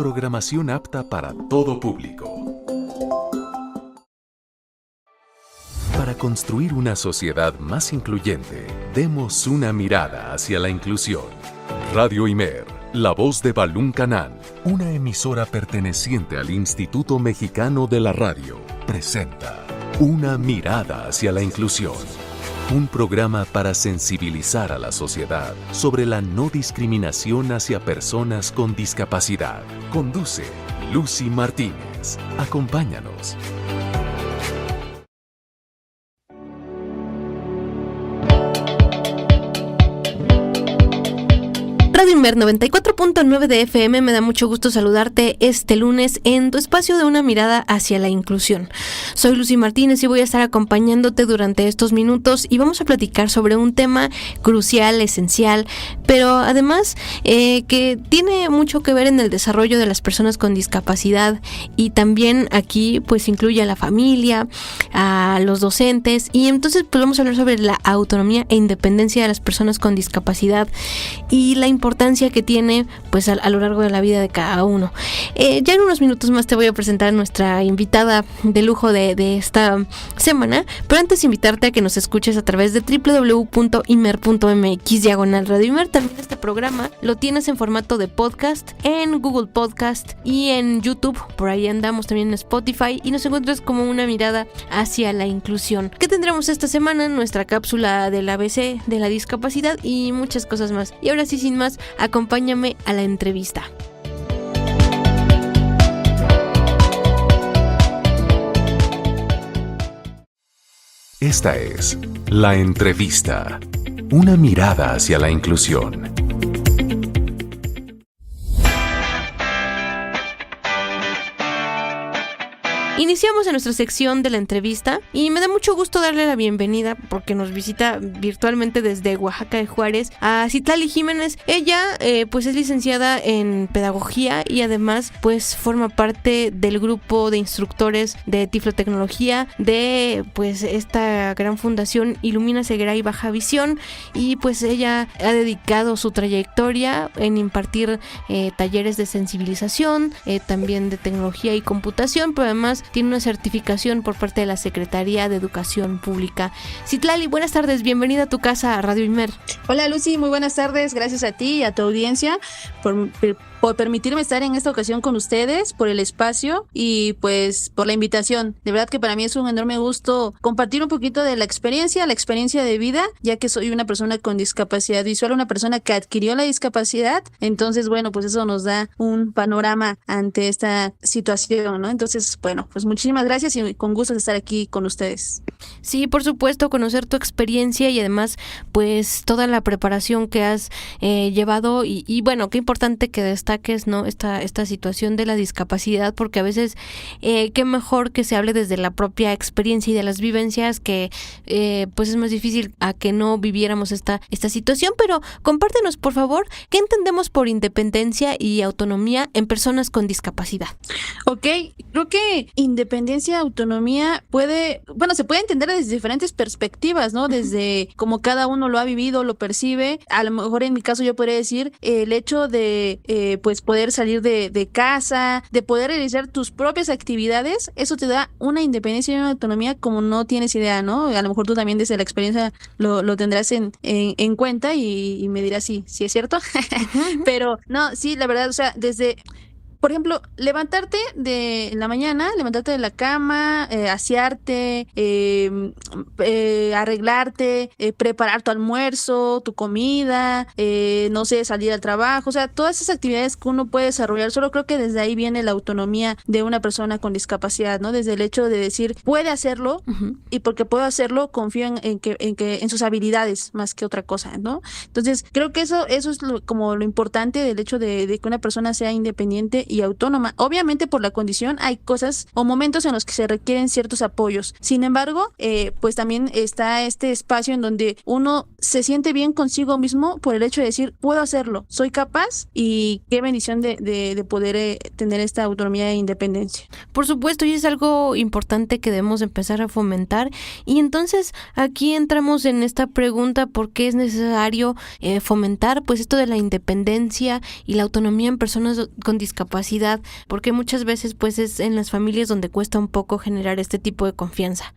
programación apta para todo público. Para construir una sociedad más incluyente, demos una mirada hacia la inclusión. Radio Imer, la voz de Balún Canán, una emisora perteneciente al Instituto Mexicano de la Radio, presenta Una mirada hacia la inclusión. Un programa para sensibilizar a la sociedad sobre la no discriminación hacia personas con discapacidad. Conduce Lucy Martínez. Acompáñanos. Radio Imer 94.9 de FM, me da mucho gusto saludarte este lunes en tu espacio de Una mirada hacia la inclusión. Soy Lucy Martínez y voy a estar acompañándote durante estos minutos y vamos a platicar sobre un tema crucial, esencial, pero además que tiene mucho que ver en el desarrollo de las personas con discapacidad, y también aquí pues incluye a la familia, a los docentes, y entonces pues vamos a hablar sobre la autonomía e independencia de las personas con discapacidad y la importancia que tiene pues a lo largo de la vida de cada uno. Ya en unos minutos más te voy a presentar a nuestra invitada de lujo de esta semana, pero antes invitarte a que nos escuches a través de www.imer.mx/Radio Imer. También este programa lo tienes en formato de podcast en Google Podcast y en YouTube, por ahí andamos también en Spotify, y nos encuentras como Una mirada hacia la inclusión. ¿Qué tendremos esta semana? Nuestra cápsula del ABC de la discapacidad y muchas cosas más. Y ahora sí, sin más, acompáñame a la entrevista. Esta es La Entrevista. Una mirada hacia la inclusión. Iniciamos en nuestra sección de la entrevista y me da mucho gusto darle la bienvenida, porque nos visita virtualmente desde Oaxaca de Juárez, a Citlali Jiménez. Ella pues es licenciada en pedagogía y además pues forma parte del grupo de instructores de Tiflotecnología de pues esta gran fundación Ilumina Ceguera y Baja Visión, y pues ella ha dedicado su trayectoria en impartir talleres de sensibilización, también de tecnología y computación, pero además tiene una certificación por parte de la Secretaría de Educación Pública. Citlali, buenas tardes, bienvenida a tu casa, a Radio Imer. Hola Lucy, muy buenas tardes, gracias a ti y a tu audiencia por permitirme estar en esta ocasión con ustedes, por el espacio y pues por la invitación. De verdad que para mí es un enorme gusto compartir un poquito de la experiencia de vida, ya que soy una persona con discapacidad visual, una persona que adquirió la discapacidad. Entonces, bueno, pues eso nos da un panorama ante esta situación, ¿no? Entonces, bueno, pues muchísimas gracias y con gusto de estar aquí con ustedes. Sí, por supuesto, conocer tu experiencia y además pues toda la preparación que has llevado y bueno, qué importante que destaques, ¿no? Esta situación de la discapacidad, porque a veces qué mejor que se hable desde la propia experiencia y de las vivencias, que pues es más difícil a que no viviéramos esta situación. Pero compártenos, por favor, ¿qué entendemos por independencia y autonomía en personas con discapacidad? Ok, creo que independencia, autonomía se puede entender desde diferentes perspectivas, ¿no? Desde cómo cada uno lo ha vivido, lo percibe. A lo mejor en mi caso yo podría decir el hecho de pues poder salir de casa, de poder realizar tus propias actividades, eso te da una independencia y una autonomía como no tienes idea, ¿no? A lo mejor tú también desde la experiencia lo tendrás en cuenta y me dirás si es cierto. Pero no, sí, la verdad, o sea, desde... Por ejemplo, levantarte de la mañana, levantarte de la cama, asearte, arreglarte, preparar tu almuerzo, tu comida, no sé, salir al trabajo, o sea, todas esas actividades que uno puede desarrollar, solo creo que desde ahí viene la autonomía de una persona con discapacidad, ¿no? Desde el hecho de decir, puede hacerlo, y porque puedo hacerlo, confío en sus habilidades más que otra cosa, ¿no? Entonces, creo que eso es como lo importante del hecho de que una persona sea independiente y autónoma. Obviamente por la condición hay cosas o momentos en los que se requieren ciertos apoyos. Sin embargo, pues también está este espacio en donde uno se siente bien consigo mismo por el hecho de decir, puedo hacerlo, soy capaz, y qué bendición de poder tener esta autonomía e independencia. Por supuesto, y es algo importante que debemos empezar a fomentar. Y entonces aquí entramos en esta pregunta, ¿por qué es necesario fomentar pues esto de la independencia y la autonomía en personas con discapacidad? discapacidad, porque muchas veces pues es en las familias donde cuesta un poco generar este tipo de confianza.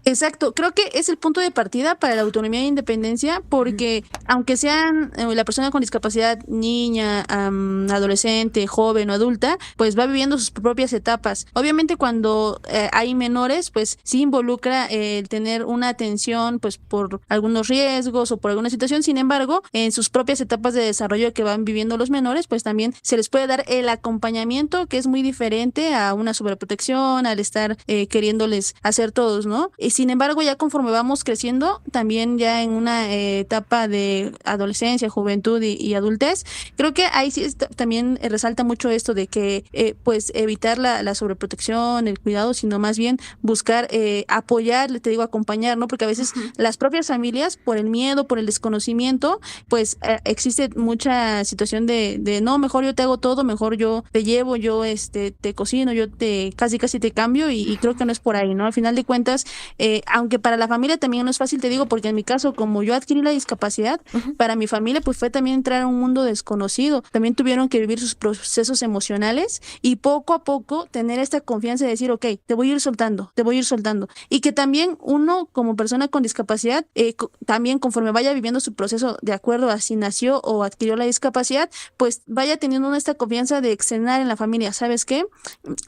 Exacto, creo que es el punto de partida para la autonomía e independencia, porque aunque sean la persona con discapacidad niña, adolescente, joven o adulta, pues va viviendo sus propias etapas. Obviamente cuando hay menores, pues sí involucra el tener una atención pues por algunos riesgos o por alguna situación. Sin embargo, en sus propias etapas de desarrollo que van viviendo los menores, pues también se les puede dar el acompañamiento, que es muy diferente a una sobreprotección, al estar queriéndoles hacer todos, ¿no? Sin embargo, ya conforme vamos creciendo, también ya en una etapa de adolescencia, juventud y adultez, creo que ahí sí también resalta mucho esto de que pues evitar la sobreprotección, el cuidado, sino más bien buscar apoyar, te digo, acompañar, ¿no? Porque a veces las propias familias, por el miedo, por el desconocimiento, pues existe mucha situación de no, mejor yo te hago todo, mejor yo te llevo, yo te cocino, yo casi te cambio y creo que no es por ahí, ¿no? Al final de cuentas, aunque para la familia también no es fácil, te digo, porque en mi caso, como yo adquirí la discapacidad, para mi familia pues fue también entrar a un mundo desconocido. También tuvieron que vivir sus procesos emocionales y poco a poco tener esta confianza de decir, ok, te voy a ir soltando, te voy a ir soltando. Y que también uno como persona con discapacidad, también conforme vaya viviendo su proceso de acuerdo a si nació o adquirió la discapacidad, pues vaya teniendo esta confianza de externar en la familia. ¿Sabes qué?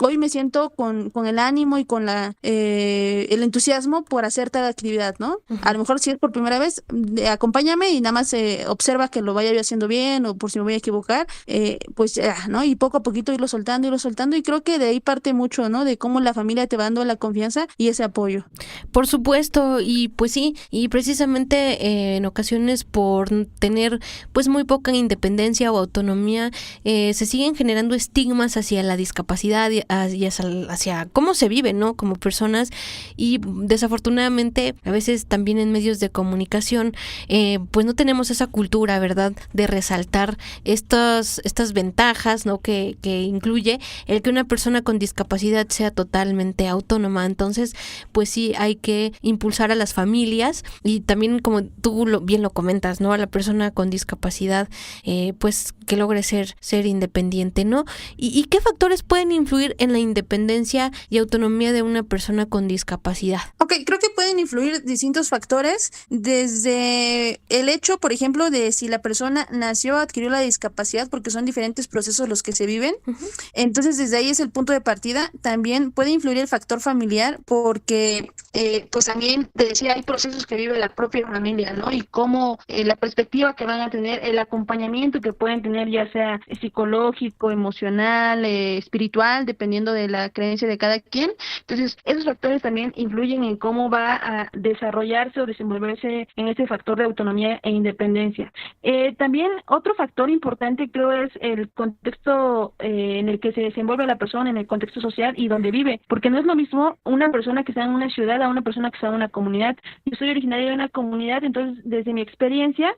Hoy me siento con el ánimo y con el entusiasmo por hacer tal actividad, ¿no? A lo mejor si es por primera vez, acompáñame y nada más observa que lo vaya yo haciendo bien o por si me voy a equivocar, pues ya, ¿no? Y poco a poquito irlo soltando y creo que de ahí parte mucho, ¿no? De cómo la familia te va dando la confianza y ese apoyo. Por supuesto, y pues sí, y precisamente en ocasiones por tener pues muy poca independencia o autonomía, se siguen generando estigmas hacia la discapacidad y hacia cómo se vive, ¿no? Como personas, y desafortunadamente a veces también en medios de comunicación pues no tenemos esa cultura, ¿verdad?, de resaltar estas ventajas, ¿no?, que incluye el que una persona con discapacidad sea totalmente autónoma. Entonces pues sí hay que impulsar a las familias y también, como tú bien lo comentas, ¿no?, a la persona con discapacidad pues que logre ser independiente, ¿no? ¿Y qué factores pueden influir en la independencia y autonomía de una persona con discapacidad? Ok, creo que pueden influir distintos factores, desde el hecho, por ejemplo, de si la persona nació o adquirió la discapacidad, porque son diferentes procesos los que se viven. Entonces, desde ahí es el punto de partida. También puede influir el factor familiar, porque pues también te decía, hay procesos que vive la propia familia, ¿no? Y cómo la perspectiva que van a tener, el acompañamiento que pueden tener, ya sea psicológico, emocional, espiritual, dependiendo de la creencia de cada quien. Entonces, esos factores también influyen en cómo va a desarrollarse o desenvolverse en ese factor de autonomía e independencia. También otro factor importante, creo, es el contexto en el que se desenvuelve la persona, en el contexto social y donde vive, porque no es lo mismo una persona que está en una ciudad a una persona que está en una comunidad. Yo soy originaria de una comunidad, entonces desde mi experiencia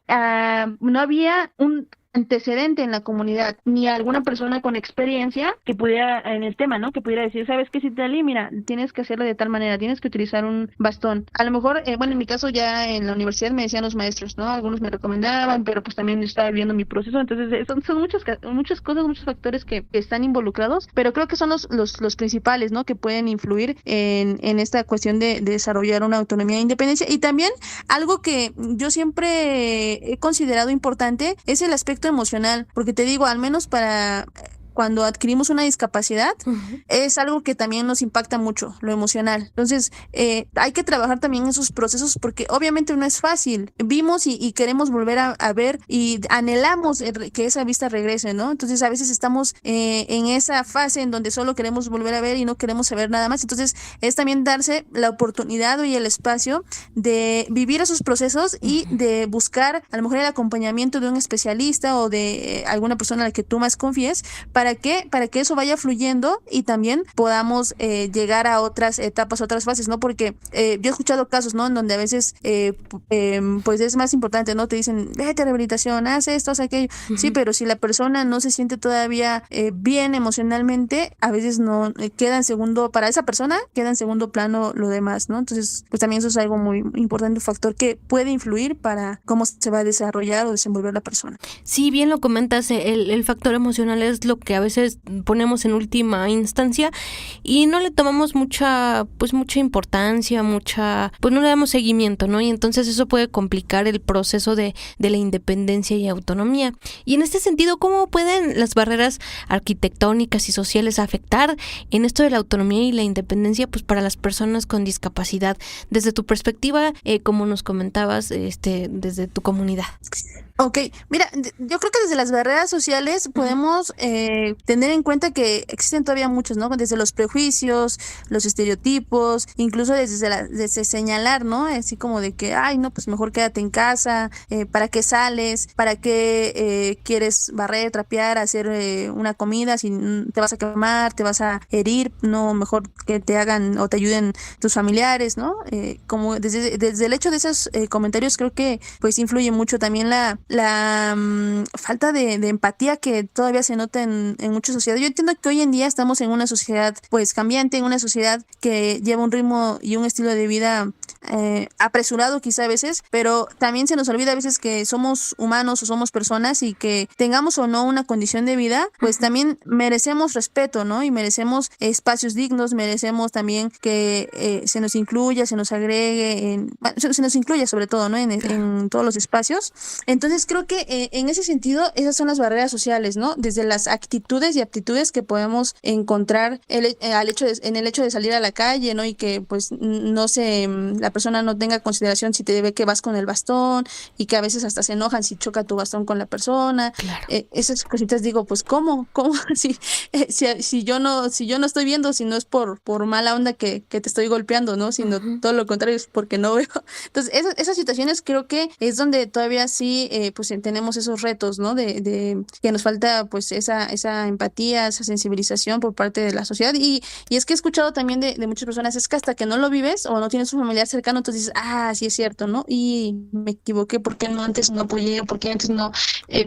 no había un antecedente en la comunidad, ni alguna persona con experiencia que pudiera, en el tema, ¿no?, que pudiera decir, ¿sabes qué, Citlali? Mira, tienes que hacerlo de tal manera, tienes que utilizar un bastón. A lo mejor, bueno, en mi caso ya en la universidad me decían los maestros, ¿no? Algunos me recomendaban, pero pues también estaba viviendo mi proceso. Entonces son muchas cosas, muchos factores que están involucrados, pero creo que son los principales, ¿no?, que pueden influir en esta cuestión de desarrollar una autonomía e independencia. Y también algo que yo siempre he considerado importante es el aspecto emocional, porque te digo, al menos para cuando adquirimos una discapacidad, es algo que también nos impacta mucho, lo emocional. Entonces, hay que trabajar también esos procesos, porque obviamente no es fácil. Vimos y queremos volver a ver y anhelamos que esa vista regrese, ¿no? Entonces, a veces estamos en esa fase en donde solo queremos volver a ver y no queremos saber nada más. Entonces, es también darse la oportunidad y el espacio de vivir esos procesos y de buscar a lo mejor el acompañamiento de un especialista o de alguna persona a la que tú más confíes. ¿Para qué? Para que eso vaya fluyendo y también podamos llegar a otras etapas, otras fases, ¿no? Porque yo he escuchado casos, ¿no?, en donde a veces pues es más importante, ¿no? Te dicen, vete a rehabilitación, haz esto, haz aquello. Sí, pero si la persona no se siente todavía bien emocionalmente, a veces no queda en segundo, para esa persona queda en segundo plano lo demás, ¿no? Entonces, pues también eso es algo muy importante, un factor que puede influir para cómo se va a desarrollar o desenvolver la persona. Sí, bien lo comentas, el factor emocional es lo que a veces ponemos en última instancia y no le tomamos mucha importancia, pues no le damos seguimiento, ¿no? Y entonces eso puede complicar el proceso de la independencia y autonomía. Y en este sentido, ¿cómo pueden las barreras arquitectónicas y sociales afectar en esto de la autonomía y la independencia, pues para las personas con discapacidad? Desde tu perspectiva, como nos comentabas, desde tu comunidad. Ok, mira, yo creo que desde las barreras sociales podemos tener en cuenta que existen todavía muchos, ¿no? Desde los prejuicios, los estereotipos, incluso desde señalar, ¿no? Así como de que, ay, no, pues mejor quédate en casa, ¿para qué sales? ¿Para qué quieres barrer, trapear, hacer una comida si te vas a quemar, te vas a herir? No, mejor que te hagan o te ayuden tus familiares, ¿no? Como desde el hecho de esos comentarios creo que pues influye mucho también la falta de empatía que todavía se nota en muchas sociedades. Yo entiendo que hoy en día estamos en una sociedad pues cambiante, en una sociedad que lleva un ritmo y un estilo de vida apresurado quizá a veces, pero también se nos olvida a veces que somos humanos o somos personas y que tengamos o no una condición de vida, pues también merecemos respeto, ¿no? Y merecemos espacios dignos, merecemos también que se nos incluya, se nos agregue, se nos incluya sobre todo, ¿no? En todos los espacios. Entonces creo que en ese sentido esas son las barreras sociales, ¿no? Desde las actitudes y aptitudes que podemos encontrar en el hecho de salir a la calle, ¿no? Y que pues la persona no tenga consideración si te ve que vas con el bastón y que a veces hasta se enojan si choca tu bastón con la persona. Claro. Esas cositas digo, pues ¿cómo? Si yo no estoy viendo, si no es por mala onda que te estoy golpeando, ¿no? Sino todo lo contrario, es porque no veo. Entonces esas situaciones creo que es donde todavía sí pues tenemos esos retos, ¿no? De que nos falta pues esa empatía, esa sensibilización por parte de la sociedad y es que he escuchado también de muchas personas, es que hasta que no lo vives o no tienes un familiar cercano, entonces dices, sí es cierto, ¿no? Y me equivoqué, ¿por qué no antes no apoyé? ¿Por qué antes no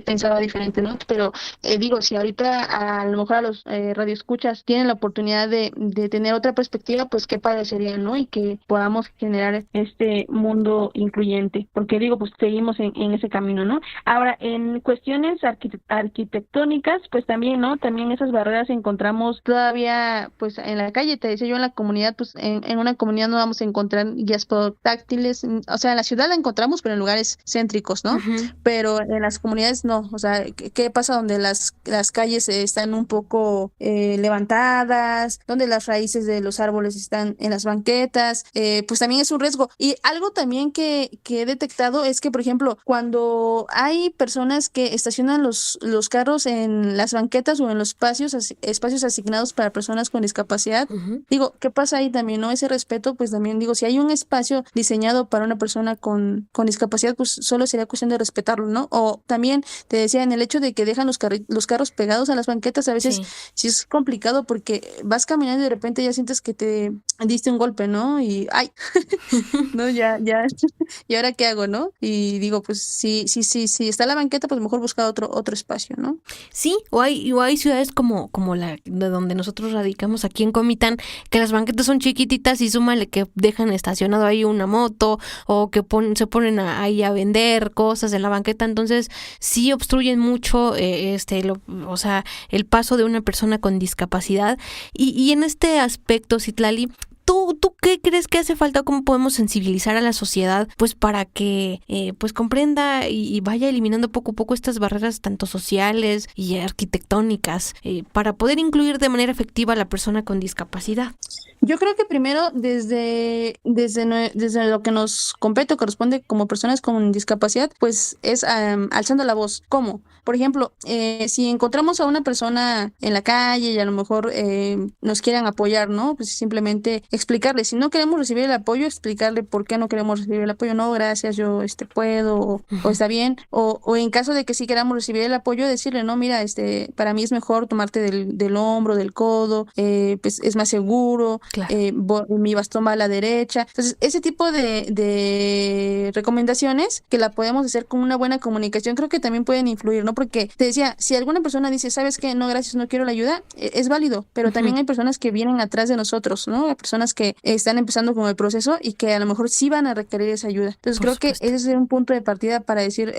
pensaba diferente, ¿no? Pero digo, si ahorita a lo mejor a los radioescuchas tienen la oportunidad de tener otra perspectiva, pues qué padre sería, ¿no? Y que podamos generar este mundo incluyente, porque digo, pues seguimos en ese camino, ¿no? Ahora, en cuestiones arquitectónicas, pues también, ¿no? También esas barreras encontramos todavía, pues en la calle, te decía yo, en la comunidad, pues en una comunidad no vamos a encontrar guías táctiles, o sea, en la ciudad la encontramos, pero en lugares céntricos, ¿no? Pero en las comunidades no, o sea, ¿qué pasa donde las calles están un poco levantadas, donde las raíces de los árboles están en las banquetas? Pues también es un riesgo. Y algo también que he detectado es que, por ejemplo, cuando hay personas que estacionan los carros en las banquetas o en los espacios asignados para personas con discapacidad, digo, ¿qué pasa ahí también, no? Ese respeto, pues también digo, si hay un espacio diseñado para una persona con discapacidad, pues solo sería cuestión de respetarlo, ¿no? O también te decía, en el hecho de que dejan los carros pegados a las banquetas, a veces sí es complicado porque vas caminando y de repente ya sientes que te diste un golpe, ¿no? Y ¡ay! No, ya, ¿y ahora qué hago, no? Y digo, pues sí, está la banqueta, pues mejor buscar otro espacio, ¿no? Sí, o hay ciudades como la de donde nosotros radicamos aquí en Comitán, que las banquetas son chiquititas y súmale que dejan estacionado ahí una moto o que se ponen ahí a vender cosas en la banqueta, entonces sí obstruyen mucho o sea, el paso de una persona con discapacidad y en este aspecto, Citlali, ¿Tú qué crees que hace falta? ¿Cómo podemos sensibilizar a la sociedad pues para que pues comprenda y vaya eliminando poco a poco estas barreras tanto sociales y arquitectónicas para poder incluir de manera efectiva a la persona con discapacidad? Yo creo que primero desde lo que nos compete o corresponde como personas con discapacidad, pues es alzando la voz. ¿Cómo? Por ejemplo, si encontramos a una persona en la calle y a lo mejor nos quieran apoyar, ¿no? Pues simplemente explicarle. Si no queremos recibir el apoyo, explicarle por qué no queremos recibir el apoyo. No, gracias, yo puedo o está bien. O en caso de que sí queramos recibir el apoyo, decirle, no, mira, para mí es mejor tomarte del hombro, del codo, pues es más seguro. Claro. Mi bastón va a la derecha. Entonces, ese tipo de recomendaciones que la podemos hacer con una buena comunicación, creo que también pueden influir, ¿no? Porque te decía, si alguna persona dice, ¿sabes qué? No, gracias, no quiero la ayuda, es válido, pero también hay personas que vienen atrás de nosotros, ¿no? Personas personas que están empezando con el proceso y que a lo mejor sí van a requerir esa ayuda. Entonces Por creo supuesto. que ese es un punto de partida para decir,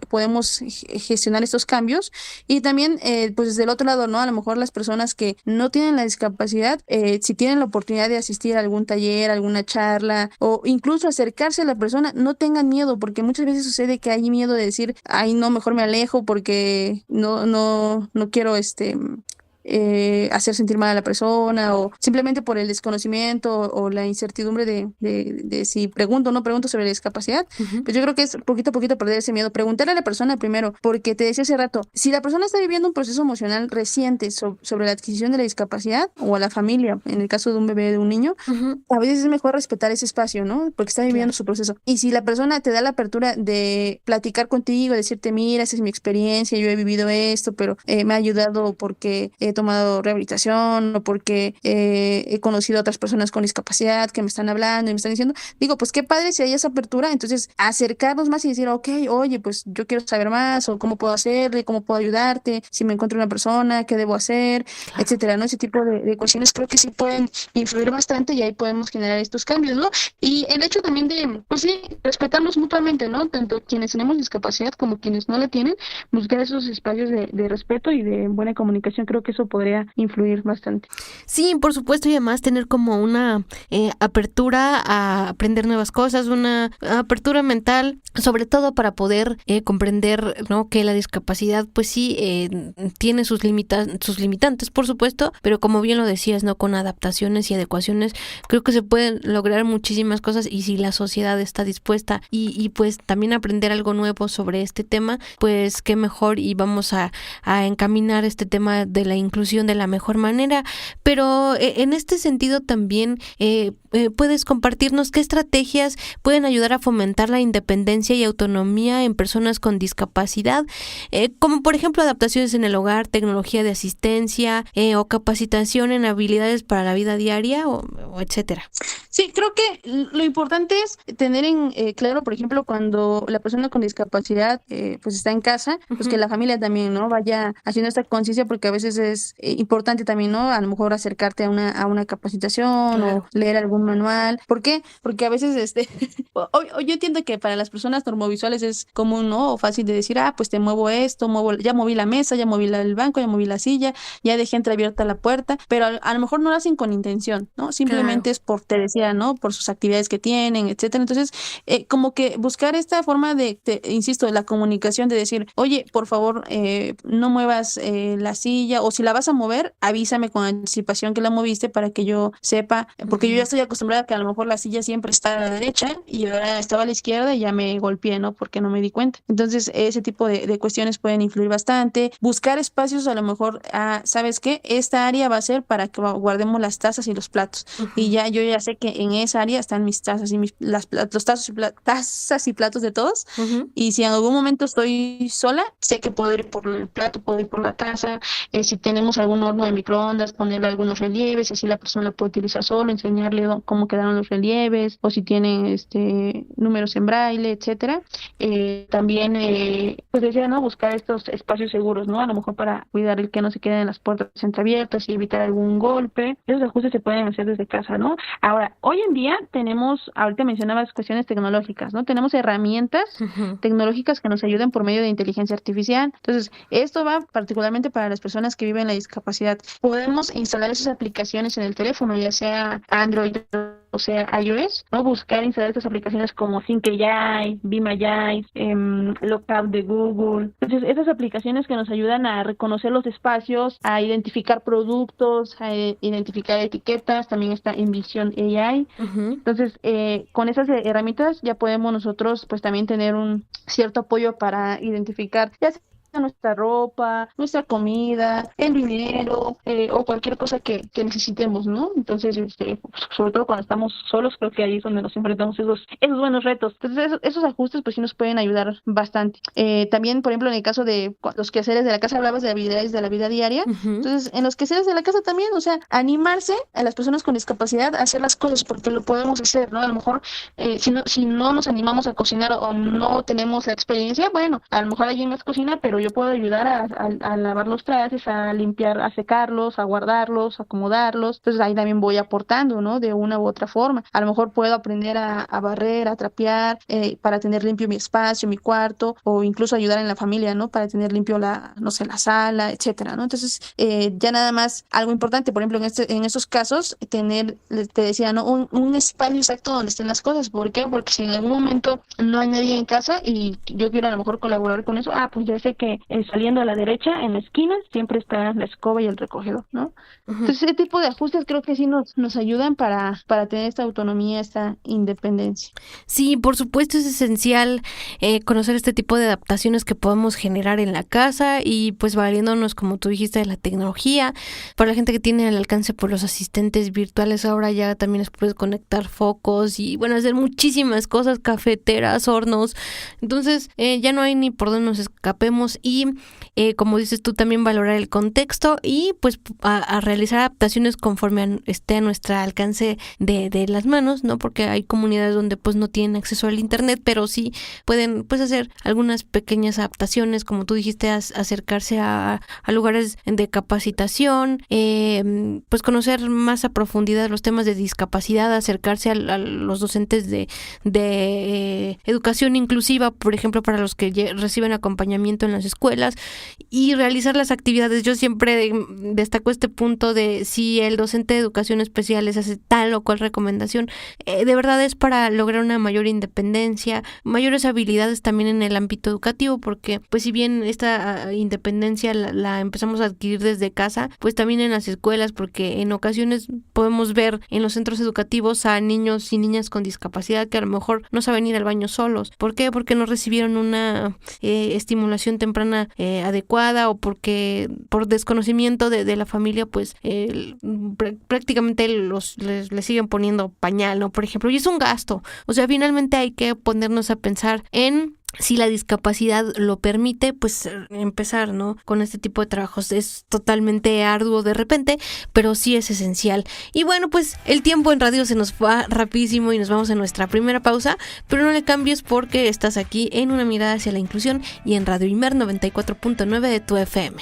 podemos gestionar estos cambios. Y también, pues desde el otro lado, ¿no? A lo mejor las personas que no tienen la discapacidad, si tienen la oportunidad de asistir a algún taller, alguna charla, o incluso acercarse a la persona, no tengan miedo, porque muchas veces sucede que hay miedo de decir, ay, no, mejor me alejo porque no quiero hacer sentir mal a la persona, o simplemente por el desconocimiento o la incertidumbre de si pregunto o no pregunto sobre la discapacidad. Ujú. Pues yo creo que es poquito a poquito perder ese miedo, preguntarle a la persona primero, porque te decía hace rato, si la persona está viviendo un proceso emocional reciente sobre la adquisición de la discapacidad, o a la familia, en el caso de un bebé, de un niño, Ujú. a veces es mejor respetar ese espacio, ¿no? Porque está viviendo Claro. su proceso. Y si la persona te da la apertura de platicar contigo, decirte, mira, esa es mi experiencia, yo he vivido esto, pero me ha ayudado porque he tomado rehabilitación, o porque he conocido a otras personas con discapacidad que me están hablando y me están diciendo, digo, pues qué padre si hay esa apertura. Entonces acercarnos más y decir, ok, oye, pues yo quiero saber más, o cómo puedo hacerle, cómo puedo ayudarte, si me encuentro una persona, qué debo hacer, Claro. etcétera, ¿no? Ese tipo de cuestiones creo que sí pueden influir bastante, y ahí podemos generar estos cambios, ¿no? Y el hecho también de, pues sí, respetarnos mutuamente, ¿no? Tanto quienes tenemos discapacidad como quienes no la tienen, buscar esos espacios de respeto y de buena comunicación, creo que eso podría influir bastante. Sí, por supuesto, y además tener como una apertura a aprender nuevas cosas, una apertura mental, sobre todo para poder comprender, ¿no? Que la discapacidad, pues sí, tiene sus limitantes, por supuesto, pero como bien lo decías, ¿no? Con adaptaciones y adecuaciones, creo que se pueden lograr muchísimas cosas, y si la sociedad está dispuesta y pues también aprender algo nuevo sobre este tema, pues qué mejor, y vamos a encaminar este tema de la inclusión de la mejor manera. Pero en este sentido también puedes compartirnos qué estrategias pueden ayudar a fomentar la independencia y autonomía en personas con discapacidad, como por ejemplo adaptaciones en el hogar, tecnología de asistencia, o capacitación en habilidades para la vida diaria, o etcétera. Sí, creo que lo importante es tener en claro, por ejemplo, cuando la persona con discapacidad pues está en casa, pues que Ujú. la familia también, ¿no? Vaya haciendo esta conciencia, porque a veces es importante también, ¿no? A lo mejor acercarte a una capacitación, o Claro. leer algún manual. ¿Por qué? Porque a veces o yo entiendo que para las personas normovisuales es común, ¿no? O fácil de decir, pues te muevo esto, ya moví la mesa, ya moví el banco, ya moví la silla, ya dejé entreabierta la puerta, pero a lo mejor no lo hacen con intención, ¿no? Claro. Simplemente es por, te decía, ¿no? Por sus actividades que tienen, etcétera. Entonces, como que buscar esta forma insisto, de la comunicación, de decir, oye, por favor, no muevas la silla, o si la vas a mover, avísame con anticipación que la moviste para que yo sepa, porque yo ya Ujú. estoy acostumbrada a que a lo mejor la silla siempre está a la derecha y ahora estaba a la izquierda y ya me golpeé, ¿no? Porque no me di cuenta. Entonces, ese tipo de cuestiones pueden influir bastante. Buscar espacios, a lo mejor, ¿sabes qué? Esta área va a ser para que guardemos las tazas y los platos. Y Ujú. ya yo ya sé que en esa área están mis tazas y los tazas y platos de todos. Ujú. Y si en algún momento estoy sola, sé que puedo ir por el plato, puedo ir por la taza. Si tenemos algún horno de microondas, ponerle algunos relieves, así la persona puede utilizar solo, enseñarle cómo quedaron los relieves, o si tienen números en braille, etcétera. También, pues decía, ¿no? Buscar estos espacios seguros, ¿no? A lo mejor para cuidar el que no se queden las puertas entreabiertas y evitar algún golpe. Esos ajustes se pueden hacer desde casa, ¿no? Ahora, hoy en día ahorita mencionabas cuestiones tecnológicas, ¿no? Tenemos herramientas Ujú. tecnológicas que nos ayudan por medio de inteligencia artificial. Entonces, esto va particularmente para las personas que viven la discapacidad. Podemos instalar esas aplicaciones en el teléfono, ya sea Android o sea iOS, ¿no? Buscar instalar estas aplicaciones como ThinkAI, BeamAI, Lookup de Google. Entonces, esas aplicaciones que nos ayudan a reconocer los espacios, a identificar productos, a identificar etiquetas. También está Envision AI. Ujú. Entonces, con esas herramientas ya podemos nosotros pues también tener un cierto apoyo para identificar ya sea nuestra ropa, nuestra comida, el dinero, o cualquier cosa que necesitemos, ¿no? Entonces, sobre todo cuando estamos solos, creo que ahí es donde nos enfrentamos esos buenos retos. Entonces, esos ajustes pues sí nos pueden ayudar bastante. También, por ejemplo, en el caso de los quehaceres de la casa, hablabas de habilidades de la vida diaria. Ujú. Entonces, en los quehaceres de la casa también, o sea, animarse a las personas con discapacidad a hacer las cosas, porque lo podemos hacer, ¿no? A lo mejor, si no nos animamos a cocinar o no tenemos la experiencia, bueno, a lo mejor alguien más cocina, pero yo puedo ayudar a lavar los trastes, a limpiar, a secarlos, a guardarlos, a acomodarlos. Entonces ahí también voy aportando, ¿no? De una u otra forma. A lo mejor puedo aprender a barrer, a trapear, para tener limpio mi espacio, mi cuarto, o incluso ayudar en la familia, ¿no? Para tener limpio no sé, la sala, etcétera, ¿no? Entonces, ya nada más algo importante, por ejemplo, en estos casos, te decía, ¿no? Un espacio exacto donde estén las cosas. ¿Por qué? Porque si en algún momento no hay nadie en casa y yo quiero a lo mejor colaborar con eso, pues ya sé que saliendo a la derecha, en la esquina, siempre está la escoba y el recogedor, ¿no? Ujú. Entonces, ese tipo de ajustes creo que sí nos ayudan para tener esta autonomía, esta independencia. Sí, por supuesto es esencial conocer este tipo de adaptaciones que podemos generar en la casa y pues valiéndonos, como tú dijiste, de la tecnología. Para la gente que tiene al alcance por los asistentes virtuales, ahora ya también se puede conectar focos y bueno, hacer muchísimas cosas, cafeteras, hornos. Entonces ya no hay ni por dónde nos escapemos y como dices tú, también valorar el contexto y pues a realizar adaptaciones conforme esté a nuestro alcance de las manos, ¿no? Porque hay comunidades donde pues no tienen acceso al internet, pero sí pueden pues hacer algunas pequeñas adaptaciones, como tú dijiste, acercarse a lugares de capacitación, pues conocer más a profundidad los temas de discapacidad, acercarse a los docentes de educación inclusiva, por ejemplo, para los que reciben acompañamiento en las escuelas y realizar las actividades. Yo siempre destaco este punto de si el docente de educación especial les hace tal o cual recomendación, de verdad es para lograr una mayor independencia, mayores habilidades también en el ámbito educativo, porque pues si bien esta independencia la empezamos a adquirir desde casa, pues también en las escuelas, porque en ocasiones podemos ver en los centros educativos a niños y niñas con discapacidad que a lo mejor no saben ir al baño solos. ¿Por qué? Porque no recibieron una estimulación temprana adecuada o porque por desconocimiento de la familia pues prácticamente les siguen poniendo pañal, ¿no? Por ejemplo, y es un gasto. O sea, finalmente hay que ponernos a pensar en si la discapacidad lo permite, pues empezar, ¿no? Con este tipo de trabajos. Es totalmente arduo de repente, pero sí es esencial. Y bueno, pues el tiempo en radio se nos va rapidísimo y nos vamos a nuestra primera pausa, pero no le cambies porque estás aquí en Una Mirada hacia la Inclusión y en Radio Imer 94.9 de tu FM.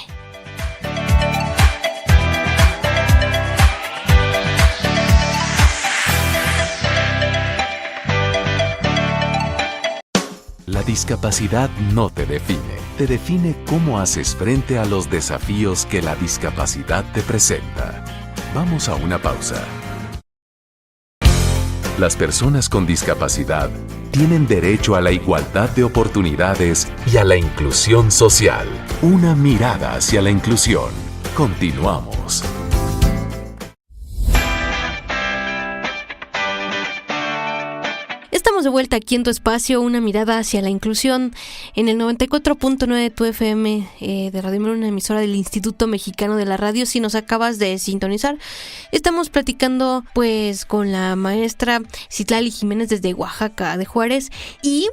La discapacidad no te define cómo haces frente a los desafíos que la discapacidad te presenta. Vamos a una pausa. Las personas con discapacidad tienen derecho a la igualdad de oportunidades y a la inclusión social. Una mirada hacia la inclusión. Continuamos. Estamos de vuelta aquí en tu espacio, Una Mirada hacia la Inclusión, en el 94.9 de tu FM de Radio Imer, una emisora del Instituto Mexicano de la Radio. Si nos acabas de sintonizar, estamos platicando pues con la maestra Citlali Jiménez desde Oaxaca de Juárez y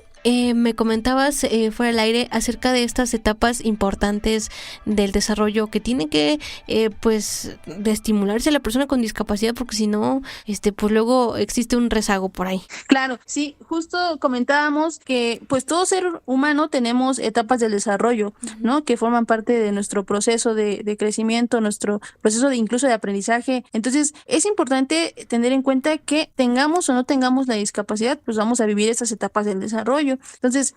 me comentabas fuera del aire acerca de estas etapas importantes del desarrollo que tiene que pues de estimularse a la persona con discapacidad, porque si no pues luego existe un rezago por ahí. Claro, sí, justo comentábamos que pues todo ser humano tenemos etapas del desarrollo, ¿no? Que forman parte de nuestro proceso de crecimiento, nuestro proceso de incluso de aprendizaje. Entonces es importante tener en cuenta que tengamos o no tengamos la discapacidad, pues vamos a vivir estas etapas del desarrollo. Entonces,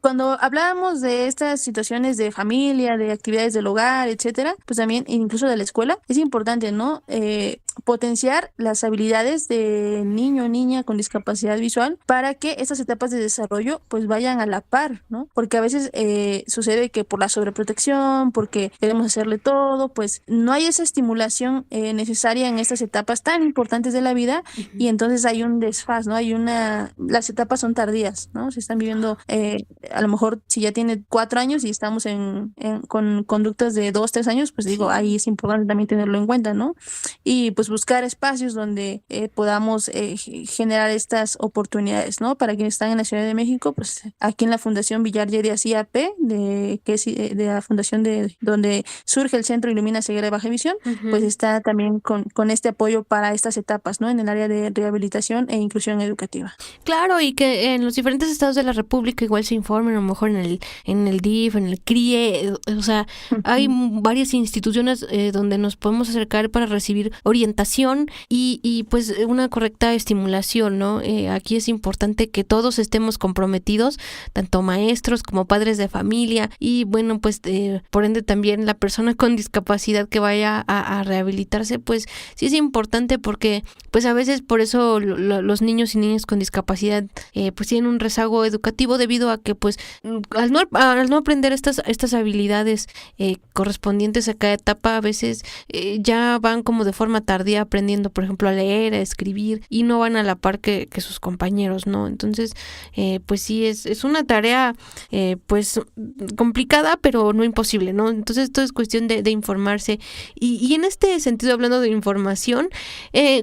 cuando hablábamos de estas situaciones de familia, de actividades del hogar, etcétera, pues también incluso de la escuela, es importante, ¿no? Potenciar las habilidades del niño o niña con discapacidad visual para que estas etapas de desarrollo pues vayan a la par, ¿no? Porque a veces sucede que por la sobreprotección, porque queremos hacerle todo, pues no hay esa estimulación necesaria en estas etapas tan importantes de la vida y entonces hay un desfaz, ¿no? Las etapas son tardías, ¿no? Se están viviendo a lo mejor si ya tiene 4 años y estamos con conductas de 2, 3 años, pues digo, ahí es importante también tenerlo en cuenta, ¿no? Y pues buscar espacios donde podamos generar estas oportunidades, ¿no? Para quienes están en la Ciudad de México, pues aquí en la Fundación Villar Lleras IAP, que es de la fundación de donde surge el Centro Ilumina Ceguera de Baja Visión, pues está también con este apoyo para estas etapas, ¿no? En el área de rehabilitación e inclusión educativa. Claro, y que en los diferentes estados de la República igual se informen, a lo mejor en el DIF, en el CRIE, o sea, hay varias instituciones donde nos podemos acercar para recibir orientación y pues una correcta estimulación, ¿no? Aquí es importante que todos estemos comprometidos, tanto maestros como padres de familia y bueno, pues por ende también la persona con discapacidad que vaya a rehabilitarse, pues sí es importante porque pues a veces por eso los niños y niñas con discapacidad pues tienen un rezago educativo debido a que pues al no aprender estas habilidades correspondientes a cada etapa, a veces ya van como de forma tardía aprendiendo, por ejemplo, a leer, a escribir y no van a la par que sus compañeros, ¿no? Entonces, pues sí, es una tarea pues complicada, pero no imposible, ¿no? Entonces, esto es cuestión de informarse. Y en este sentido, hablando de información,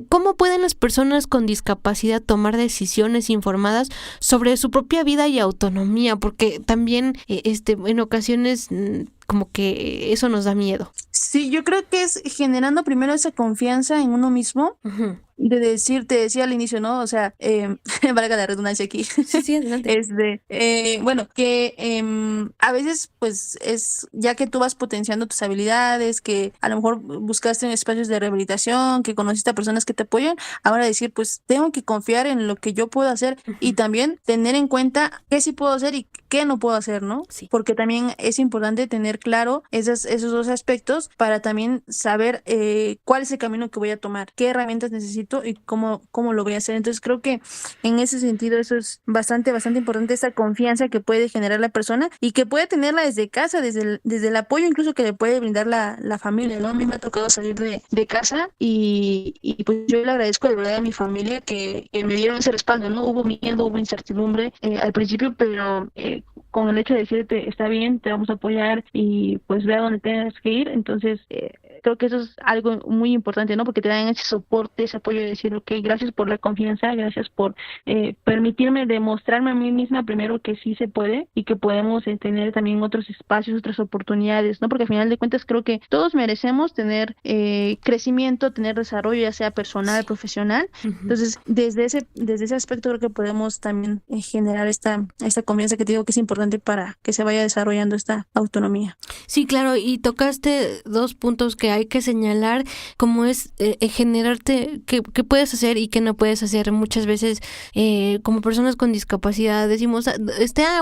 ¿cómo pueden las personas con discapacidad tomar decisiones informadas sobre su propia vida y autonomía? Porque también en ocasiones como que eso nos da miedo. Sí, yo creo que es generando primero esa confianza en uno mismo, de decir, te decía al inicio, ¿no? O sea, valga la redundancia aquí. Sí, adelante. Bueno, que a veces, pues, es ya que tú vas potenciando tus habilidades, que a lo mejor buscaste en espacios de rehabilitación, que conociste a personas que te apoyan, ahora decir, pues, tengo que confiar en lo que yo puedo hacer y también tener en cuenta qué sí puedo hacer y qué no puedo hacer, ¿no? Sí. Porque también es importante tener claro esos dos aspectos para también saber cuál es el camino que voy a tomar, qué herramientas necesito y cómo lo voy a hacer. Entonces creo que en ese sentido eso es bastante importante, esa confianza que puede generar la persona y que puede tenerla desde casa, desde el apoyo incluso que le puede brindar la familia, ¿no? A mí me ha tocado salir de casa y pues yo le agradezco de verdad a mi familia que me dieron ese respaldo, ¿no? Hubo miedo, hubo incertidumbre al principio, pero con el hecho de decirte, está bien, te vamos a apoyar y pues ve a donde tengas que ir. Entonces creo que eso es algo muy importante, ¿no? Porque te dan ese soporte, ese apoyo de decir, ok, gracias por la confianza, gracias por permitirme demostrarme a mí misma primero que sí se puede y que podemos tener también otros espacios, otras oportunidades, ¿no? Porque al final de cuentas creo que todos merecemos tener crecimiento, tener desarrollo, ya sea personal, profesional. Entonces, desde ese aspecto creo que podemos también generar esta confianza que te digo que es importante para que se vaya desarrollando esta autonomía. Sí, claro, y tocaste dos puntos que hay que señalar, como es generarte qué puedes hacer y qué no puedes hacer. Muchas veces como personas con discapacidad decimos,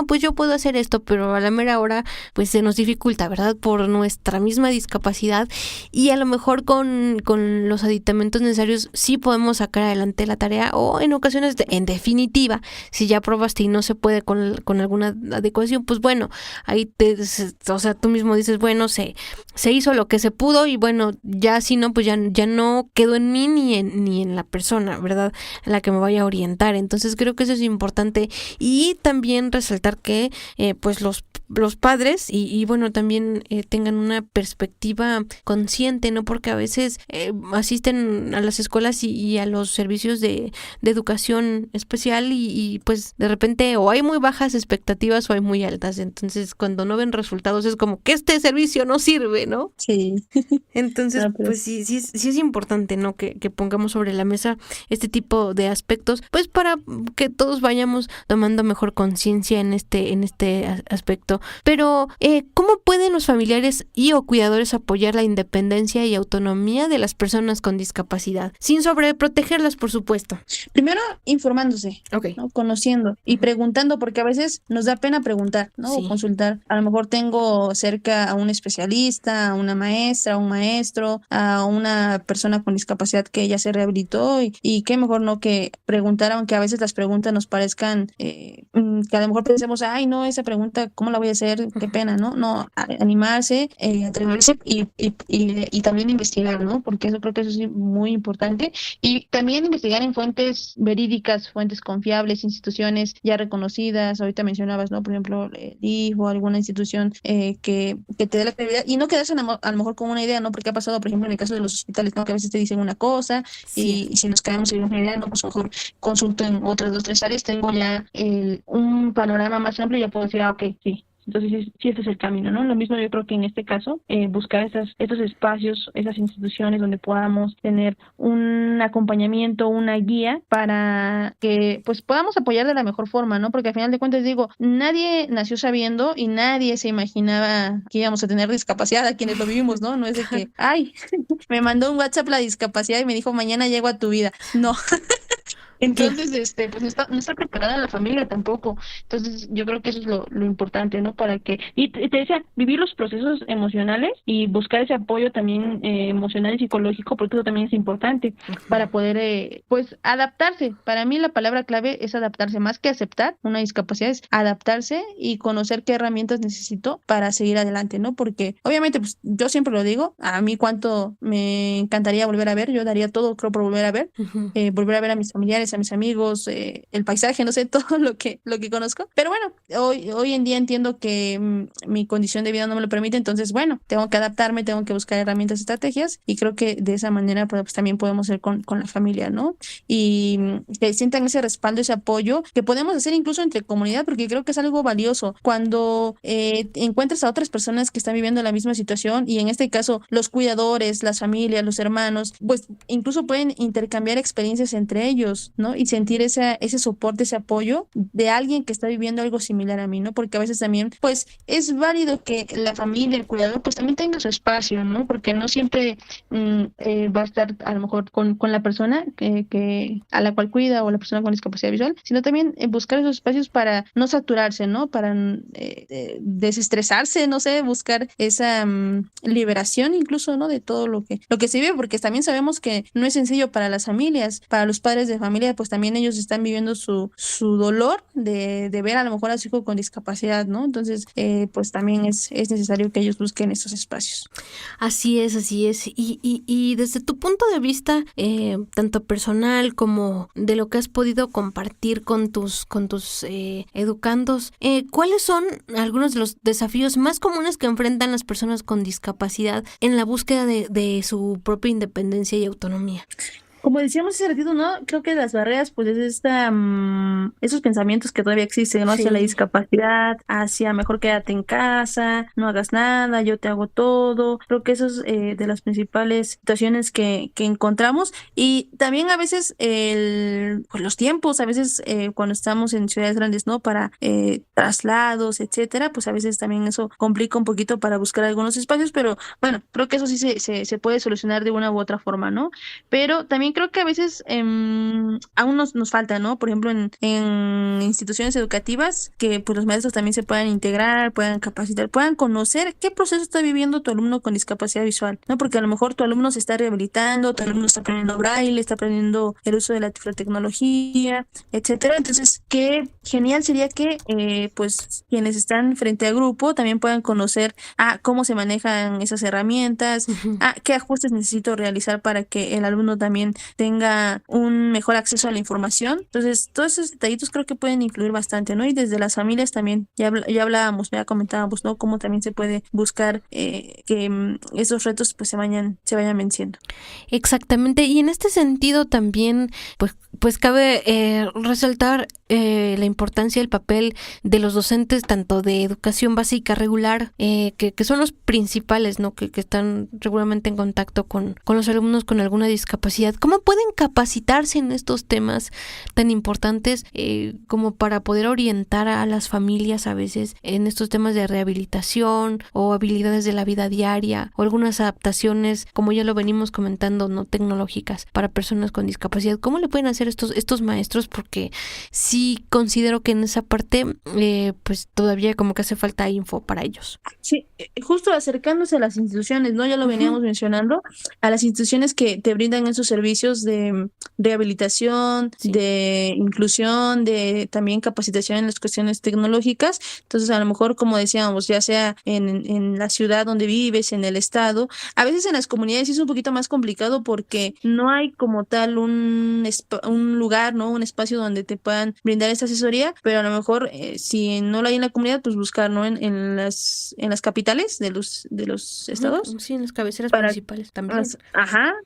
pues yo puedo hacer esto, pero a la mera hora pues se nos dificulta, ¿verdad? Por nuestra misma discapacidad y a lo mejor con los aditamentos necesarios sí podemos sacar adelante la tarea o en ocasiones, en definitiva, si ya probaste y no se puede con alguna adecuación, pues bueno, ahí o sea, tú mismo dices, bueno, se hizo lo que se pudo y bueno, ya si no, pues ya no quedó en mí ni en la persona, ¿verdad? En la que me vaya a orientar. Entonces creo que eso es importante y también resaltar que pues los padres y bueno, también tengan una perspectiva consciente, ¿no? Porque a veces asisten a las escuelas y a los servicios de educación especial y pues de repente o hay muy bajas expectativas o hay muy altas. Entonces cuando no ven resultados es como que este servicio no sirve, ¿no? Sí. Entonces, pues sí es importante, ¿no? Que pongamos sobre la mesa este tipo de aspectos, pues para que todos vayamos tomando mejor conciencia en este aspecto. Pero, ¿cómo pueden los familiares y o cuidadores apoyar la independencia y autonomía de las personas con discapacidad? Sin sobreprotegerlas, por supuesto. Primero, informándose, ¿no? Conociendo y preguntando, porque a veces nos da pena preguntar, ¿no? Sí. O consultar. A lo mejor tengo cerca a un especialista, a una maestra, a un maestro, a una persona con discapacidad que ya se rehabilitó y qué mejor, ¿no? Que preguntar, aunque a veces las preguntas nos parezcan que a lo mejor pensemos, ay, no, esa pregunta, ¿cómo la voy a hacer? Qué pena, ¿no? No, animarse, atreverse y también investigar, ¿no? Porque eso creo que eso es muy importante. Y también investigar en fuentes verídicas, fuentes confiables, instituciones ya reconocidas. Ahorita mencionabas, ¿no? Por ejemplo, DIF o alguna institución que te dé la credibilidad y no quedarse a lo mejor con una idea, ¿no? porque ha pasado, por ejemplo, en el caso de los hospitales, ¿no? Que a veces te dicen una cosa y si nos quedamos en una idea, no, pues mejor consulto en otras 2, 3 áreas, tengo ya un panorama más amplio y ya puedo decir, ok, sí. Entonces, sí, este es el camino, ¿no? Lo mismo yo creo que en este caso, buscar estos espacios, esas instituciones donde podamos tener un acompañamiento, una guía para que pues podamos apoyar de la mejor forma, ¿no? Porque al final de cuentas digo, nadie nació sabiendo y nadie se imaginaba que íbamos a tener discapacidad a quienes lo vivimos, ¿no? No es de que, ay, me mandó un WhatsApp la discapacidad y me dijo, mañana llego a tu vida. No. Entonces, pues no está preparada la familia tampoco. Entonces, yo creo que eso es lo importante, ¿no? Para que, y te decía, vivir los procesos emocionales y buscar ese apoyo también emocional y psicológico, porque eso también es importante para poder, pues, adaptarse. Para mí la palabra clave es adaptarse, más que aceptar una discapacidad, es adaptarse y conocer qué herramientas necesito para seguir adelante, ¿no? Porque, obviamente, pues, yo siempre lo digo, a mí cuánto me encantaría volver a ver, yo daría todo, creo, por volver a ver, volver a ver a mis familiares, a mis amigos, el paisaje, no sé, todo lo que conozco. Pero bueno, hoy en día entiendo que mi condición de vida no me lo permite, entonces bueno, tengo que adaptarme, tengo que buscar herramientas, estrategias y creo que de esa manera pues también podemos ser con la familia, ¿no? Y que sientan ese respaldo, ese apoyo que podemos hacer incluso entre comunidad, porque creo que es algo valioso cuando encuentras a otras personas que están viviendo la misma situación y en este caso los cuidadores, las familias, los hermanos, pues incluso pueden intercambiar experiencias entre ellos, ¿no? Y sentir ese soporte, ese apoyo de alguien que está viviendo algo similar a mí, ¿no? Porque a veces también, pues, es válido que la familia, el cuidador, pues también tenga su espacio, ¿no? Porque no siempre va a estar a lo mejor con la persona que a la cual cuida o la persona con discapacidad visual, sino también buscar esos espacios para no saturarse, ¿no? Para desestresarse, no sé, buscar esa liberación incluso, ¿no? De todo lo que se vive, porque también sabemos que no es sencillo para las familias, para los padres de familia, pues también ellos están viviendo su dolor de ver a lo mejor a su hijo con discapacidad, ¿no? Entonces, pues también es necesario que ellos busquen esos espacios. Así es, así es. Y desde tu punto de vista, tanto personal como de lo que has podido compartir con tus educandos, ¿cuáles son algunos de los desafíos más comunes que enfrentan las personas con discapacidad en la búsqueda de su propia independencia y autonomía? Como decíamos hace ratito, ¿no? Creo que las barreras, pues es esos pensamientos que todavía existen, ¿no? Hacia la discapacidad, hacia mejor quédate en casa, no hagas nada, yo te hago todo. Creo que eso es de las principales situaciones que encontramos. Y también a veces pues los tiempos, a veces cuando estamos en ciudades grandes, ¿no? Para traslados, etcétera, pues a veces también eso complica un poquito para buscar algunos espacios, pero bueno, creo que eso sí se puede solucionar de una u otra forma, ¿no? Pero también creo que a veces aún nos falta, ¿no? Por ejemplo, en instituciones educativas, que pues los maestros también se puedan integrar, puedan capacitar, puedan conocer qué proceso está viviendo tu alumno con discapacidad visual, ¿no? Porque a lo mejor tu alumno se está rehabilitando, tu alumno está aprendiendo braille, está aprendiendo el uso de la tecnología, etcétera. Entonces, qué genial sería que pues quienes están frente a grupo también puedan conocer cómo se manejan esas herramientas, qué ajustes necesito realizar para que el alumno también tenga un mejor acceso a la información. Entonces, todos esos detallitos creo que pueden influir bastante, ¿no? Y desde las familias también, ya hablábamos, ya comentábamos, ¿no? Cómo también se puede buscar que esos retos pues se vayan venciendo. Exactamente, y en este sentido también, pues cabe resaltar la importancia del papel de los docentes, tanto de educación básica regular, que son los principales, ¿no? Que están regularmente en contacto con los alumnos con alguna discapacidad. ¿Cómo pueden capacitarse en estos temas tan importantes como para poder orientar a las familias a veces en estos temas de rehabilitación o habilidades de la vida diaria o algunas adaptaciones, como ya lo venimos comentando, no tecnológicas para personas con discapacidad? ¿Cómo le pueden hacer estos maestros? Porque sí considero que en esa parte pues todavía como que hace falta info para ellos. Sí, justo acercándose a las instituciones, ¿no? Ya lo veníamos mencionando, a las instituciones que te brindan esos servicios servicios de rehabilitación, Sí. de inclusión, de también capacitación en las cuestiones tecnológicas. Entonces, a lo mejor, como decíamos, ya sea en la ciudad donde vives, en el estado, a veces en las comunidades sí es un poquito más complicado porque no hay como tal un lugar, ¿no? Un espacio donde te puedan brindar esta asesoría, pero a lo mejor si no lo hay en la comunidad, pues buscar, ¿no? En las capitales de los estados Sí, en las cabeceras para municipales también.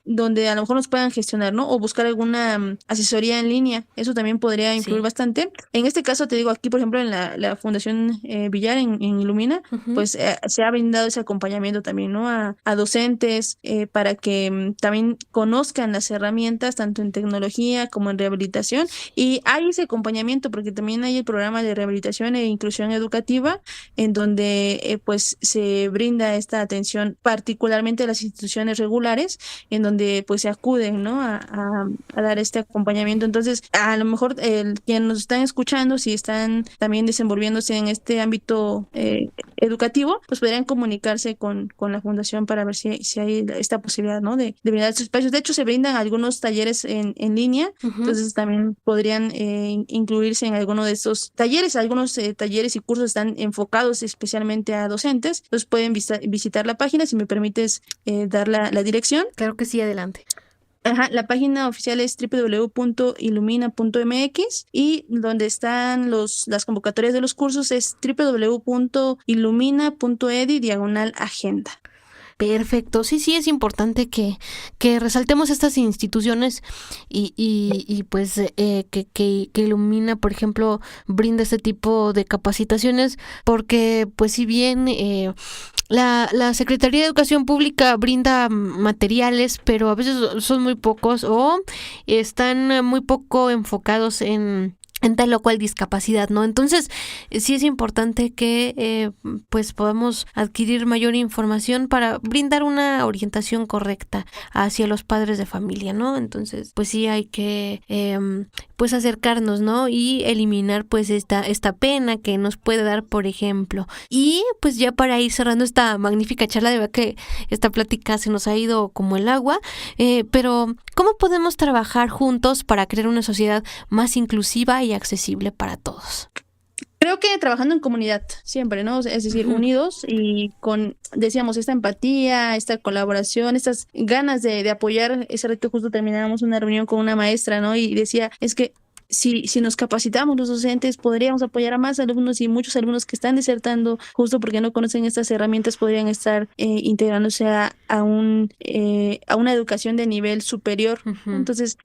donde a lo mejor nos puedan gestionar, ¿no? O buscar alguna asesoría en línea. Eso también podría influir Sí. bastante. En este caso, te digo, aquí, por ejemplo, en la Fundación Villar, en Ilumina, Ujú. pues se ha brindado ese acompañamiento también, ¿no? A docentes para que también conozcan las herramientas, tanto en tecnología como en rehabilitación. Y hay ese acompañamiento, porque también hay el programa de rehabilitación e inclusión educativa, en donde pues se brinda esta atención particularmente a las instituciones regulares, en donde pues se acuden, ¿no? A dar este acompañamiento. Entonces, a lo mejor quienes nos están escuchando, si están también desenvolviéndose en este ámbito educativo, pues podrían comunicarse con la fundación para ver si hay esta posibilidad, ¿no? De brindar estos espacios. De hecho, se brindan algunos talleres en línea, Ujú. entonces también podrían incluirse en alguno de estos talleres. Algunos talleres y cursos están enfocados especialmente a docentes, entonces pueden visitar la página. Si me permites dar la dirección. Claro que sí, adelante. La página oficial es www.ilumina.mx y donde están las convocatorias de los cursos es www.ilumina.edu/agenda. Perfecto, sí, es importante que resaltemos estas instituciones y pues que Ilumina, por ejemplo, brinda este tipo de capacitaciones, porque pues si bien la Secretaría de Educación Pública brinda materiales, pero a veces son muy pocos o están muy poco enfocados en tal o cual discapacidad, ¿no? Entonces, sí es importante que pues podamos adquirir mayor información para brindar una orientación correcta hacia los padres de familia, ¿no? Entonces, pues sí hay que pues acercarnos, ¿no? Y eliminar pues esta pena que nos puede dar, por ejemplo. Y pues ya para ir cerrando esta magnífica charla, de verdad que esta plática se nos ha ido como el agua, pero ¿cómo podemos trabajar juntos para crear una sociedad más inclusiva y accesible para todos? Creo que trabajando en comunidad siempre, ¿no? Es decir, unidos y con, decíamos, esta empatía, esta colaboración, estas ganas de apoyar. Ese reto justo terminábamos una reunión con una maestra, ¿no? Y decía, es que si nos capacitamos los docentes, podríamos apoyar a más alumnos, y muchos alumnos que están desertando justo porque no conocen estas herramientas podrían estar integrándose a una educación de nivel superior. Uh-huh. Entonces,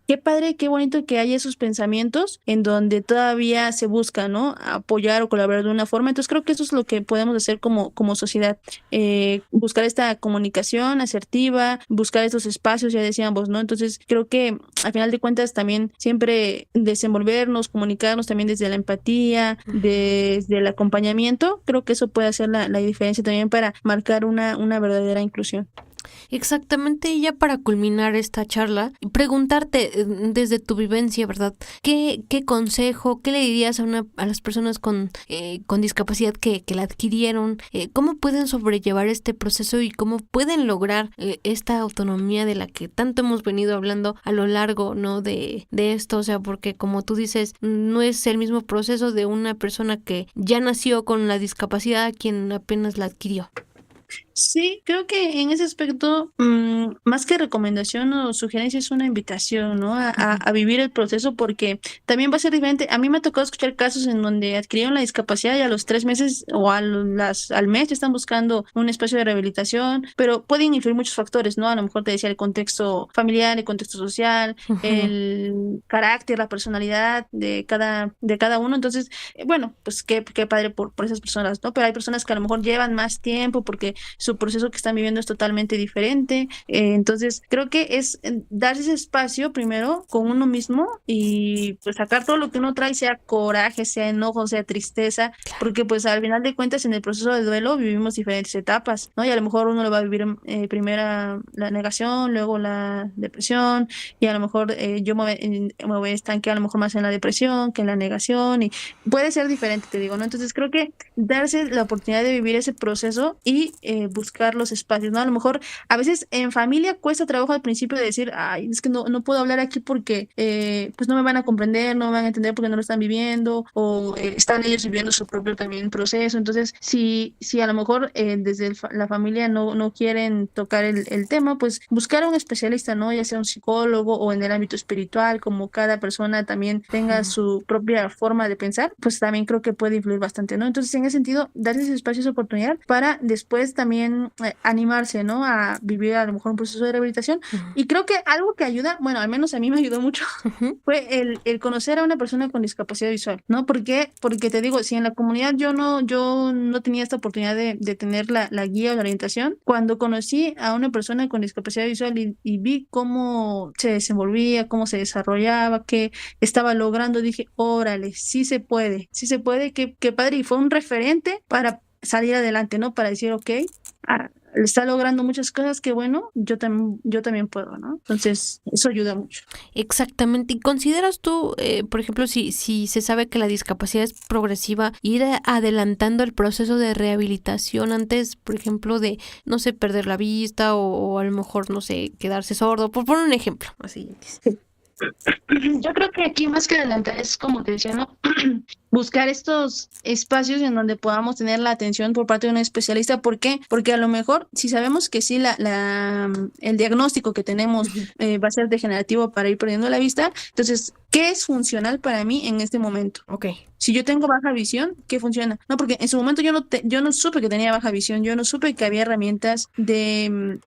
qué padre, qué bonito que haya esos pensamientos en donde todavía se busca, ¿no? Apoyar o colaborar de una forma. Entonces creo que eso es lo que podemos hacer como sociedad. Buscar esta comunicación asertiva, buscar estos espacios, ya decíamos, ¿no? Entonces creo que al final de cuentas también siempre desenvolvernos, comunicarnos también desde la empatía, desde el acompañamiento. Creo que eso puede hacer la diferencia también para marcar una verdadera inclusión. Exactamente, y ya para culminar esta charla, preguntarte desde tu vivencia, ¿verdad? ¿Qué consejo, qué le dirías a las personas con discapacidad que la adquirieron? ¿Cómo pueden sobrellevar este proceso y cómo pueden lograr esta autonomía de la que tanto hemos venido hablando a lo largo, ¿no? de esto, o sea, porque como tú dices, no es el mismo proceso de una persona que ya nació con la discapacidad a quien apenas la adquirió. Sí, creo que en ese aspecto, más que recomendación o sugerencia, es una invitación, ¿no? A vivir el proceso, porque también va a ser diferente. A mí me ha tocado escuchar casos en donde adquirieron la discapacidad y a los 3 meses o al mes ya están buscando un espacio de rehabilitación, pero pueden influir muchos factores, ¿no? A lo mejor te decía el contexto familiar, el contexto social, el carácter, la personalidad de cada uno. Entonces, bueno, pues qué padre por esas personas, ¿no? Pero hay personas que a lo mejor llevan más tiempo porque su proceso que están viviendo es totalmente diferente. Entonces, creo que es darse ese espacio primero con uno mismo y pues sacar todo lo que uno trae, sea coraje, sea enojo, sea tristeza, porque pues al final de cuentas en el proceso de duelo vivimos diferentes etapas, ¿no? Y a lo mejor uno lo va a vivir primero la negación, luego la depresión, y a lo mejor yo me voy a estanquear a lo mejor más en la depresión que en la negación, y puede ser diferente, te digo, ¿no? Entonces creo que darse la oportunidad de vivir ese proceso y buscar los espacios, ¿no? A lo mejor a veces en familia cuesta trabajo al principio de decir, ay, es que no puedo hablar aquí porque pues no me van a comprender, no me van a entender porque no lo están viviendo, o están ellos viviendo su propio también proceso. Entonces, si a lo mejor desde la familia no quieren tocar el tema, pues buscar a un especialista, ¿no? Ya sea un psicólogo o en el ámbito espiritual, como cada persona también tenga su propia forma de pensar, pues también creo que puede influir bastante, ¿no? Entonces, en ese sentido, darse ese espacio, esa oportunidad para después también animarse, ¿no? A vivir a lo mejor un proceso de rehabilitación. Y creo que algo que ayuda, bueno, al menos a mí me ayudó mucho, fue el conocer a una persona con discapacidad visual, ¿no? ¿Por qué? Porque te digo, si en la comunidad yo no tenía esta oportunidad de tener la guía o la orientación, cuando conocí a una persona con discapacidad visual y vi cómo se desenvolvía, cómo se desarrollaba, qué estaba logrando, dije, órale, sí se puede, qué padre, y fue un referente para salir adelante, ¿no? Para decir, ok, está logrando muchas cosas que bueno, yo también puedo, ¿no? Entonces, eso ayuda mucho. Exactamente. ¿Y consideras tú, por ejemplo, si se sabe que la discapacidad es progresiva, ir adelantando el proceso de rehabilitación antes, por ejemplo, de, no sé, perder la vista o a lo mejor, no sé, quedarse sordo, por poner un ejemplo, así? Sí. Yo creo que aquí más que adelantar es, como te decía, ¿no? Buscar estos espacios en donde podamos tener la atención por parte de un especialista. ¿Por qué? Porque a lo mejor, si sabemos que sí, el diagnóstico que tenemos va a ser degenerativo para ir perdiendo la vista, entonces, ¿qué es funcional para mí en este momento? Okay. Si yo tengo baja visión, ¿qué funciona? No, porque en su momento yo no supe que tenía baja visión, yo no supe que había herramientas de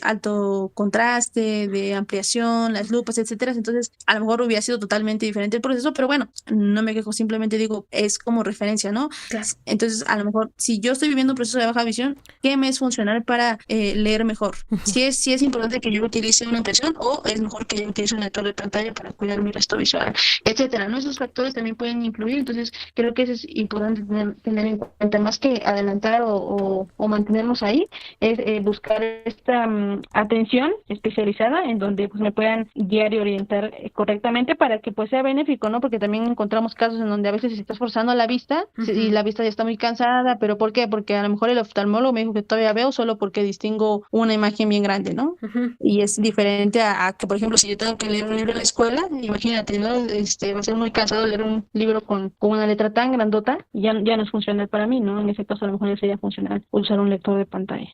alto contraste, de ampliación, las lupas, etcétera. Entonces, a lo mejor hubiera sido totalmente diferente el proceso, pero bueno, no me quejo, simplemente digo, es como referencia, ¿no? Claro. Entonces, a lo mejor, si yo estoy viviendo un proceso de baja visión, ¿qué me es funcional para leer mejor? Si es importante que yo utilice una impresión, o es mejor que yo utilice un lector de pantalla para cuidar mi resto visual, etcétera, ¿no? Esos factores también pueden influir. Entonces creo que eso es importante tener en cuenta, más que adelantar o mantenernos ahí, es buscar esta atención especializada en donde pues me puedan guiar y orientar correctamente para que pues sea benéfico, ¿no? Porque también encontramos casos en donde a veces se está esforzando la vista y la vista ya está muy cansada, pero ¿por qué? Porque a lo mejor el oftalmólogo me dijo que todavía veo solo porque distingo una imagen bien grande, ¿no? Y es diferente a que, por ejemplo, si yo tengo que leer un libro en la escuela, imagínate, ¿no? Va a ser muy cansado leer un libro con una letra tan grandota, ya no es funcional para mí, ¿no? En ese caso a lo mejor ya sería funcional usar un lector de pantalla.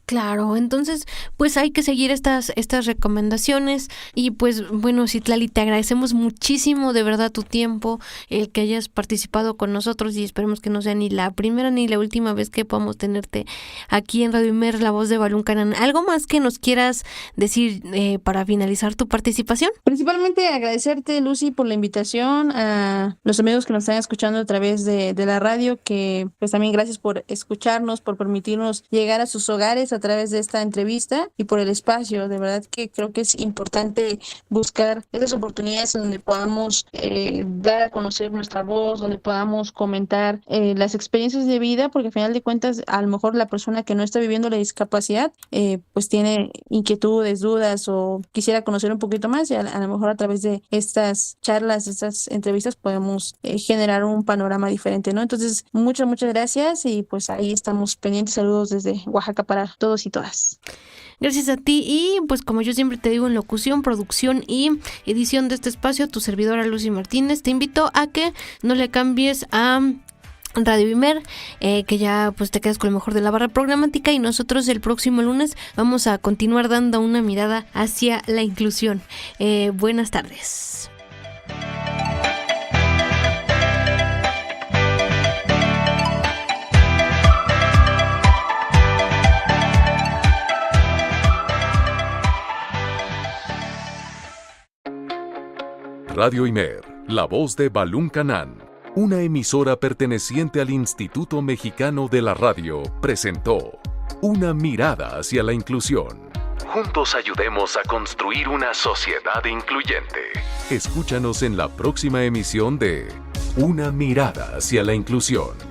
Claro, entonces pues hay que seguir estas recomendaciones y pues bueno, Citlali, te agradecemos muchísimo de verdad tu tiempo, el que hayas participado con nosotros, y esperemos que no sea ni la primera ni la última vez que podamos tenerte aquí en Radio Imer, la voz de Balún Canán. ¿Algo más que nos quieras decir para finalizar tu participación? Principalmente agradecerte, Lucy, por la invitación, a los amigos que nos están escuchando a través de la radio, que pues también gracias por escucharnos, por permitirnos llegar a sus hogares a través de esta entrevista y por el espacio. De verdad que creo que es importante buscar esas oportunidades donde podamos dar a conocer nuestra voz, donde podamos comentar las experiencias de vida, porque al final de cuentas a lo mejor la persona que no está viviendo la discapacidad pues tiene inquietudes, dudas, o quisiera conocer un poquito más, y a lo mejor a través de estas charlas, estas entrevistas podemos generar un panorama diferente, ¿no? Entonces, muchas gracias, y pues ahí estamos pendientes. Saludos desde Oaxaca para todos y todas. Gracias a ti, y pues como yo siempre te digo, en locución, producción y edición de este espacio, tu servidora Lucy Martínez, te invito a que no le cambies a Radio Imer, que ya pues te quedas con lo mejor de la barra programática, y nosotros el próximo lunes vamos a continuar dando una mirada hacia la inclusión. Buenas tardes. Radio Imer, la voz de Balún Canán, una emisora perteneciente al Instituto Mexicano de la Radio, presentó Una mirada hacia la inclusión. Juntos ayudemos a construir una sociedad incluyente. Escúchanos en la próxima emisión de Una mirada hacia la inclusión.